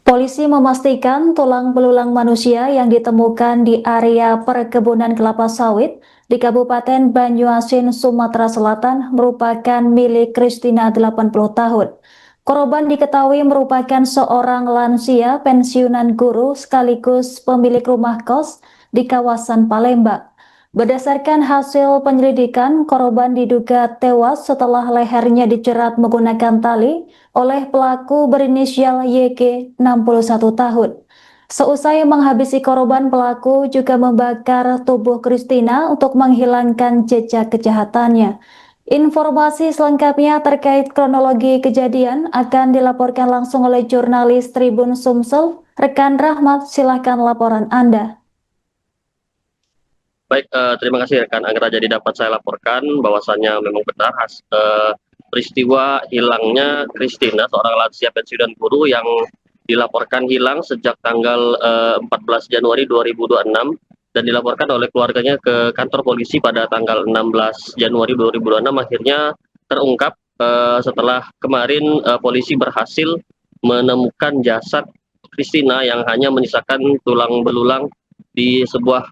Polisi memastikan tulang belulang manusia yang ditemukan di area perkebunan kelapa sawit di Kabupaten Banyuasin, Sumatera Selatan merupakan milik Christina 80 tahun. Korban diketahui merupakan seorang lansia pensiunan guru sekaligus pemilik rumah kos di kawasan Palembang. Berdasarkan hasil penyelidikan, korban diduga tewas setelah lehernya dijerat menggunakan tali oleh pelaku berinisial YG 61 tahun. Seusai menghabisi korban, pelaku juga membakar tubuh Christina untuk menghilangkan jejak kejahatannya. Informasi selengkapnya terkait kronologi kejadian akan dilaporkan langsung oleh jurnalis Tribun Sumsel. Rekan Rahmat, silakan laporan Anda. Baik, terima kasih rekan Anggra. Jadi dapat saya laporkan bahwasannya memang benar peristiwa hilangnya Christina, seorang lansia pensiunan guru yang dilaporkan hilang sejak tanggal 14 Januari 2026 dan dilaporkan oleh keluarganya ke kantor polisi pada tanggal 16 Januari 2026 akhirnya terungkap setelah kemarin polisi berhasil menemukan jasad Christina yang hanya menyisakan tulang belulang di sebuah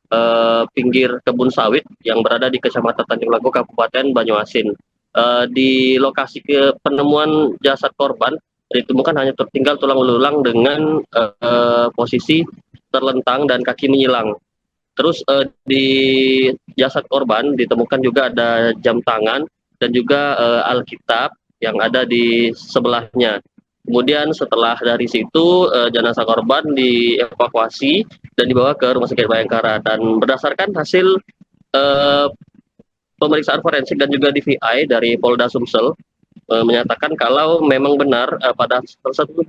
pinggir kebun sawit yang berada di Kecamatan Tanjung Lago, Kabupaten Banyuasin. Di lokasi penemuan jasad korban ditemukan hanya tertinggal tulang belulang dengan posisi terlentang dan kaki menyilang. Terus di jasad korban ditemukan juga ada jam tangan dan juga Alkitab yang ada di sebelahnya. Kemudian setelah dari situ jenazah korban dievakuasi dan dibawa ke Rumah Sakit Bayangkara, dan berdasarkan hasil pemeriksaan forensik dan juga DVI dari Polda Sumsel menyatakan kalau memang benar pada salah satu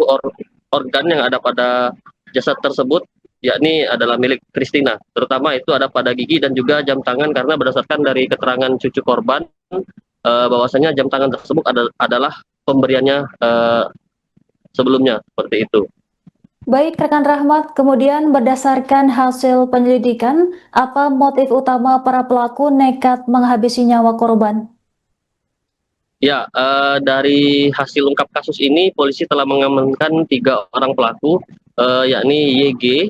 organ yang ada pada jasad tersebut yakni adalah milik Christina, terutama itu ada pada gigi dan juga jam tangan, karena berdasarkan dari keterangan cucu korban bahwasanya jam tangan tersebut adalah pemberiannya sebelumnya, seperti itu. Baik, rekan Rahmat, kemudian berdasarkan hasil penyelidikan, apa motif utama para pelaku nekat menghabisi nyawa korban? Ya, dari hasil ungkap kasus ini, polisi telah mengamankan 3 orang pelaku, yakni YG,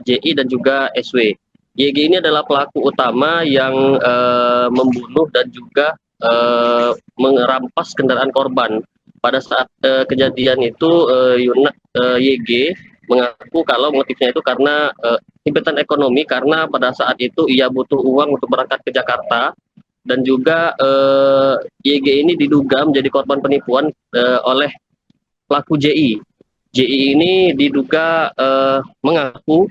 JI, dan juga SW. YG ini adalah pelaku utama yang membunuh dan juga merampas kendaraan korban. Pada saat kejadian itu, YG mengaku kalau motifnya itu karena himpitan ekonomi, karena pada saat itu ia butuh uang untuk berangkat ke Jakarta. Dan juga YG ini diduga menjadi korban penipuan oleh pelaku JI. JI ini diduga mengaku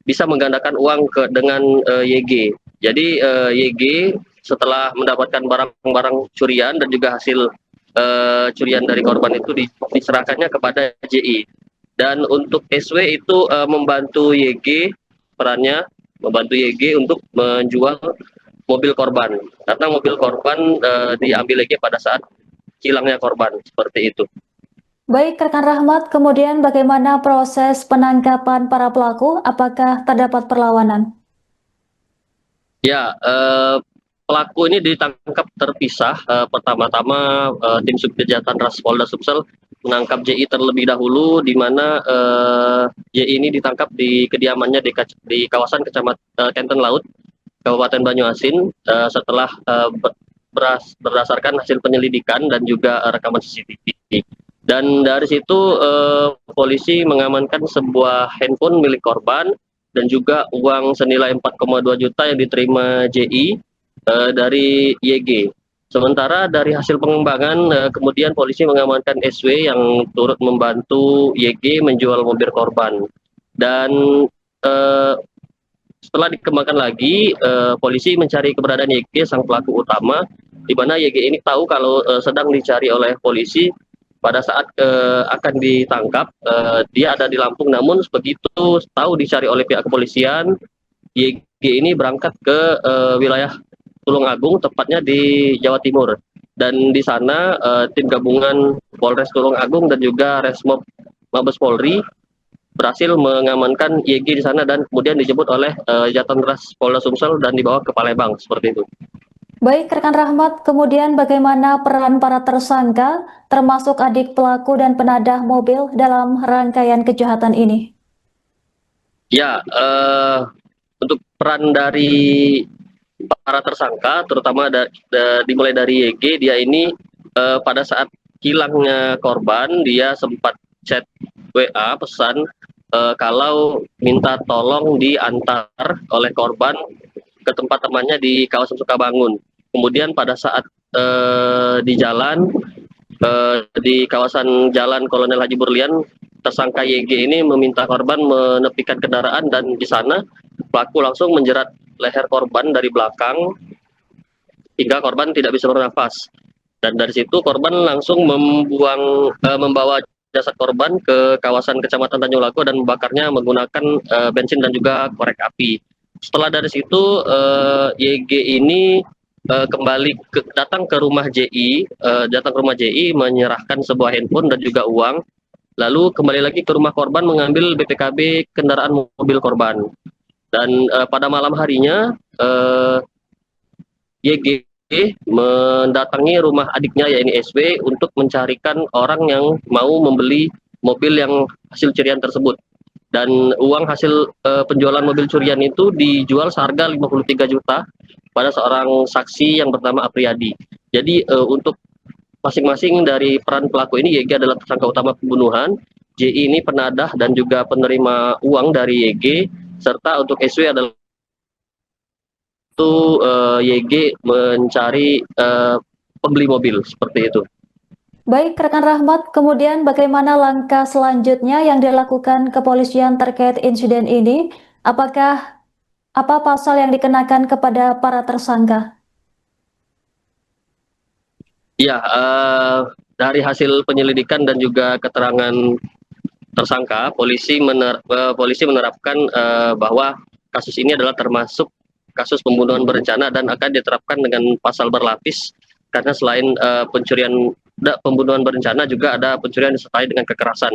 bisa menggandakan uang dengan YG. Jadi YG setelah mendapatkan barang-barang curian dan juga hasil curian dari korban itu diserahkannya kepada JI. Dan untuk SW itu membantu YG, perannya membantu YG untuk menjual mobil korban, karena mobil korban diambil lagi pada saat hilangnya korban, seperti itu. Baik, rekan Rahmat, kemudian bagaimana proses penangkapan para pelaku? Apakah terdapat perlawanan? Ya, pelaku ini ditangkap terpisah. Pertama-tama tim Subkejahatan Ras Polda Sumsel menangkap JI terlebih dahulu, di mana JI ini ditangkap di kediamannya di kawasan Kecamatan Kenten Laut, Kabupaten Banyuasin, setelah berdasarkan hasil penyelidikan dan juga rekaman CCTV. Dan dari situ polisi mengamankan sebuah handphone milik korban dan juga uang senilai 4,2 juta yang diterima JI dari YG. Sementara dari hasil pengembangan kemudian polisi mengamankan SW yang turut membantu YG menjual mobil korban. Dan setelah dikembangkan lagi, polisi mencari keberadaan YG, sang pelaku utama, di mana YG ini tahu kalau sedang dicari oleh polisi. Pada saat akan ditangkap, dia ada di Lampung, namun begitu tahu dicari oleh pihak kepolisian, YG ini berangkat ke wilayah Tulungagung, tepatnya di Jawa Timur. Dan di sana tim gabungan Polres Tulungagung dan juga Resmob Mabes Polri berhasil mengamankan YG di sana dan kemudian dijemput oleh Jatanras Polda Sumsel dan dibawa ke Palembang seperti itu. Baik, rekan Rahmat, kemudian bagaimana peran para tersangka, termasuk adik pelaku dan penadah mobil dalam rangkaian kejahatan ini? Ya, untuk peran dari para tersangka, terutama dimulai dari YG, dia ini pada saat hilangnya korban, dia sempat chat WA pesan kalau minta tolong diantar oleh korban ke tempat temannya di kawasan Sukabangun. Kemudian pada saat di jalan di kawasan Jalan Kolonel Haji Burlian, tersangka YG ini meminta korban menepikan kendaraan dan di sana pelaku langsung menjerat leher korban dari belakang hingga korban tidak bisa bernafas. Dan dari situ korban langsung membawa jasad korban ke kawasan Kecamatan Tanjung Lago dan membakarnya menggunakan bensin dan juga korek api. Setelah dari situ YG ini datang ke rumah JI, menyerahkan sebuah handphone dan juga uang, lalu kembali lagi ke rumah korban mengambil BPKB kendaraan mobil korban. Dan pada malam harinya YG mendatangi rumah adiknya yaitu SW untuk mencarikan orang yang mau membeli mobil yang hasil curian tersebut. Dan uang hasil penjualan mobil curian itu dijual seharga 53 juta pada seorang saksi yang bernama Apriyadi. Jadi untuk masing-masing dari peran pelaku ini, YG adalah tersangka utama pembunuhan, JI ini penadah dan juga penerima uang dari YG, serta untuk SW adalah itu YG mencari pembeli mobil seperti itu. Baik, rekan Rahmat, kemudian bagaimana langkah selanjutnya yang dilakukan kepolisian terkait insiden ini? Apakah apa pasal yang dikenakan kepada para tersangka? Ya, dari hasil penyelidikan dan juga keterangan tersangka, polisi menerapkan bahwa kasus ini adalah termasuk kasus pembunuhan berencana dan akan diterapkan dengan pasal berlapis karena selain pembunuhan berencana juga ada pencurian disertai dengan kekerasan.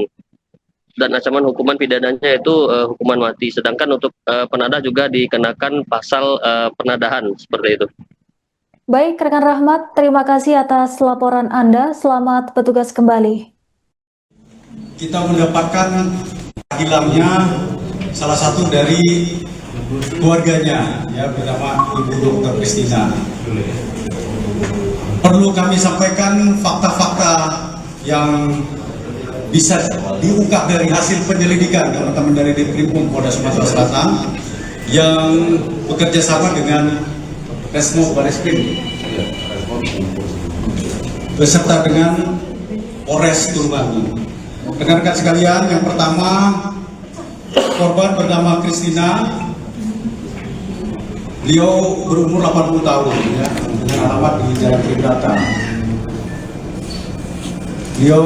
Dan ancaman hukuman pidananya itu hukuman mati. Sedangkan untuk penadah juga dikenakan pasal penadahan seperti itu. Baik, rekan Rahmat, terima kasih atas laporan Anda. Selamat bertugas kembali. Kita mendapatkan hilangnya salah satu dari keluarganya, ya, bernama Ibu Dr. Kristina. Perlu kami sampaikan fakta-fakta yang bisa diungkap dari hasil penyelidikan teman-teman dari Ditkrimum Polda Sumatera Selatan yang bekerja sama dengan Resmo Bareskrim beserta dengan Polres Tulungagung. Rekan-rekan sekalian, yang pertama, korban bernama Kristina. Beliau berumur 80 tahun, ya, dengan alamat di Jalan Tribrata. Beliau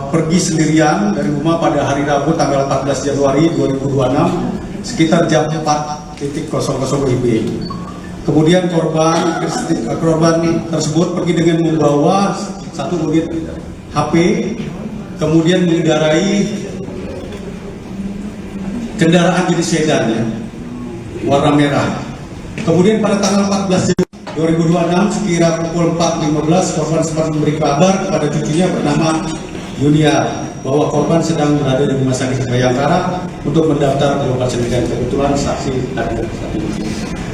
pergi sendirian dari rumah pada hari Rabu tanggal 14 Januari 2026 sekitar jam 4.00 WIB. Kemudian korban tersebut pergi dengan membawa satu unit HP, kemudian mengendarai kendaraan jenis sedan, ya, warna merah. Kemudian pada tanggal 14 Januari 2026 sekira pukul 4.15 korban sempat memberi kabar kepada cucunya bernama Yunia bahwa korban sedang berada di Rumah Sakit Bayangkara untuk mendaftar berobat sendirian. Kebetulan saksi hadir.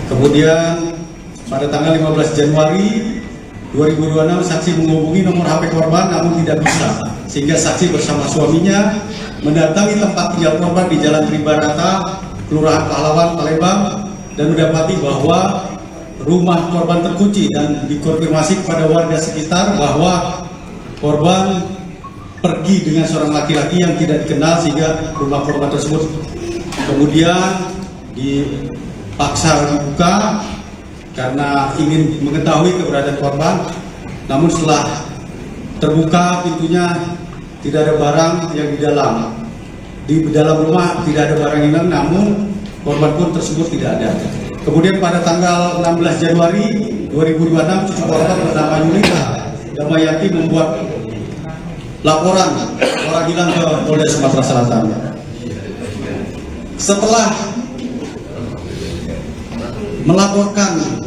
Kemudian pada tanggal 15 Januari 2026 saksi menghubungi nomor HP korban namun tidak bisa, sehingga saksi bersama suaminya mendatangi tempat tinggal korban di Jalan Tribarata, Kelurahan Pahlawan, Palembang, dan mendapati bahwa rumah korban terkunci dan dikonfirmasi kepada warga sekitar bahwa korban pergi dengan seorang laki-laki yang tidak dikenal, sehingga rumah korban tersebut kemudian dipaksa dibuka karena ingin mengetahui keberadaan korban. Namun setelah terbuka pintunya tidak ada barang yang di dalam. Di dalam rumah tidak ada barang hilang, namun korban pun tersebut tidak ada. Kemudian pada tanggal 16 Januari 2026 cucu korban bernama Yulita Damayati membuat laporan orang hilang ke Polda Sumatera Selatan. Setelah melaporkan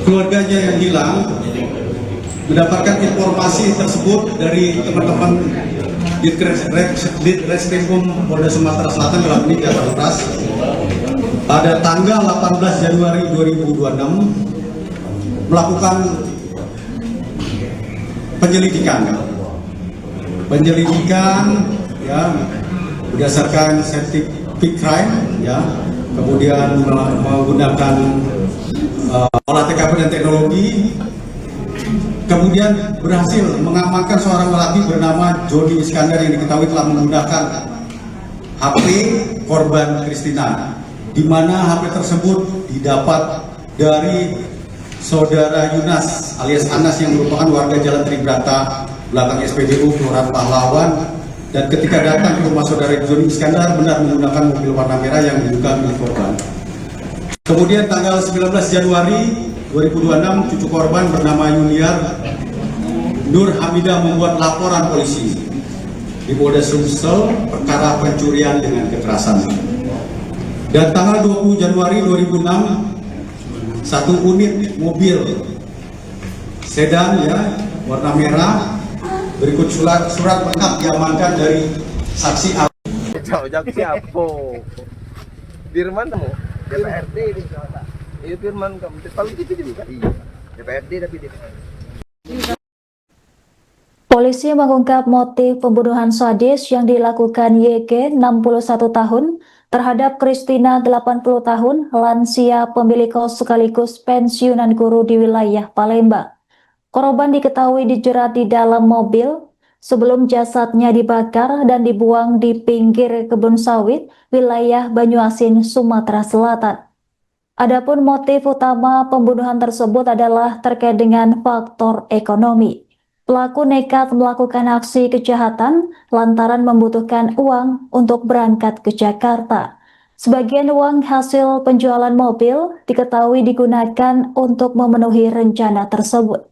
keluarganya yang hilang, mendapatkan informasi tersebut dari teman-teman Ditreskrimum Polda Sumatera Selatan dalam ini Jakarta Utara, pada tanggal 18 Januari 2026 melakukan penyelidikan ya, berdasarkan scientific crime ya, kemudian menggunakan olah TKP dan teknologi, kemudian berhasil mengamankan seorang lelaki bernama Jody Iskandar yang diketahui telah menggunakan HP korban Kristina, di mana HP tersebut didapat dari saudara Yunas alias Anas yang merupakan warga Jalan Tribrata belakang SPBU Kelurahan Pahlawan, dan ketika datang ke rumah saudara Jody Iskandar benar menggunakan mobil warna merah yang diduga milik korban. Kemudian tanggal 19 Januari 2026 cucu korban bernama Yuliar Nur Hamidah membuat laporan polisi di Polda Sumsel perkara pencurian dengan kekerasan. Dan tanggal 20 Januari 2006 satu unit mobil sedan ya warna merah berikut surat lengkap diamankan dari saksi. Jauh-jauh siapa? Firman kamu? DPRD di sana. Iya Firman kamu. Paling itu juga. Iya. DPRD tapi dia. Polisi mengungkap motif pembunuhan sadis yang dilakukan YG 61 tahun terhadap Kristina 80 tahun, lansia pemilik kos sekaligus pensiunan guru di wilayah Palembang. Korban diketahui dijerat di dalam mobil sebelum jasadnya dibakar dan dibuang di pinggir kebun sawit wilayah Banyuasin, Sumatera Selatan. Adapun motif utama pembunuhan tersebut adalah terkait dengan faktor ekonomi. Pelaku nekat melakukan aksi kejahatan lantaran membutuhkan uang untuk berangkat ke Jakarta. Sebagian uang hasil penjualan mobil diketahui digunakan untuk memenuhi rencana tersebut.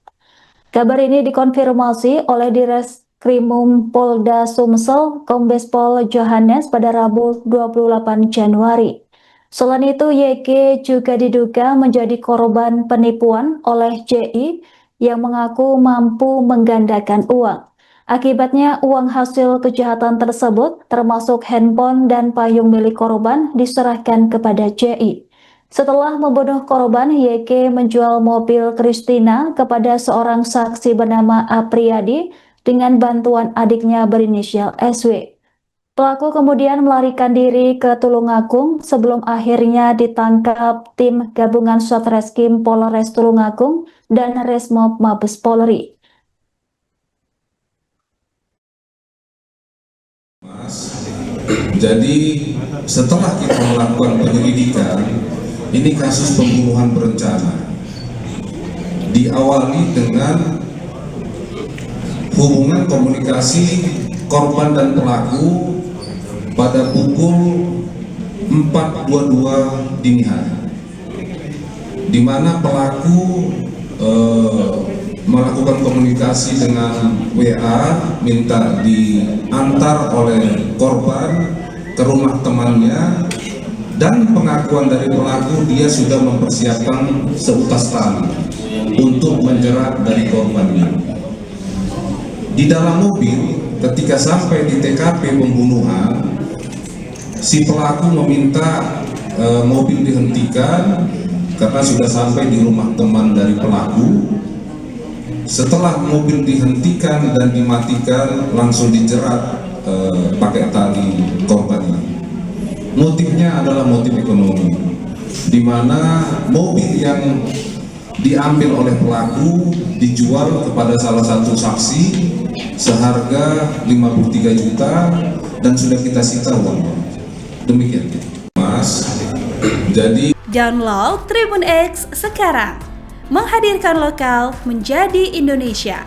Kabar ini dikonfirmasi oleh Ditreskrimum Polda Sumsel Kombes Pol Johannes pada Rabu 28 Januari. Selain itu, YG juga diduga menjadi korban penipuan oleh JI yang mengaku mampu menggandakan uang. Akibatnya, uang hasil kejahatan tersebut, termasuk handphone dan payung milik korban, diserahkan kepada JI. Setelah membunuh korban, YG menjual mobil Kristina kepada seorang saksi bernama Apriyadi dengan bantuan adiknya berinisial SW. Pelaku kemudian melarikan diri ke Tulungagung sebelum akhirnya ditangkap tim gabungan Satreskrim Polres Tulungagung dan Resmob Mabes Polri. Jadi setelah kita melakukan penyelidikan, ini kasus pembunuhan berencana. Diawali dengan hubungan komunikasi korban dan pelaku pada pukul 4.22 dini hari, di mana pelaku melakukan komunikasi dengan WA, minta diantar oleh korban ke rumah temannya, dan pengakuan dari pelaku dia sudah mempersiapkan seutas tali untuk menjerat dari korbannya. Di dalam mobil, ketika sampai di TKP pembunuhan, si pelaku meminta mobil dihentikan karena sudah sampai di rumah teman dari pelaku. Setelah mobil dihentikan dan dimatikan, langsung dijerat pakai tali korban ini. Motifnya adalah motif ekonomi, di mana mobil yang diambil oleh pelaku dijual kepada salah satu saksi seharga 53 juta dan sudah kita sita uangnya. Demikian, Mas. Jadi download Tribun X sekarang, menghadirkan lokal menjadi Indonesia.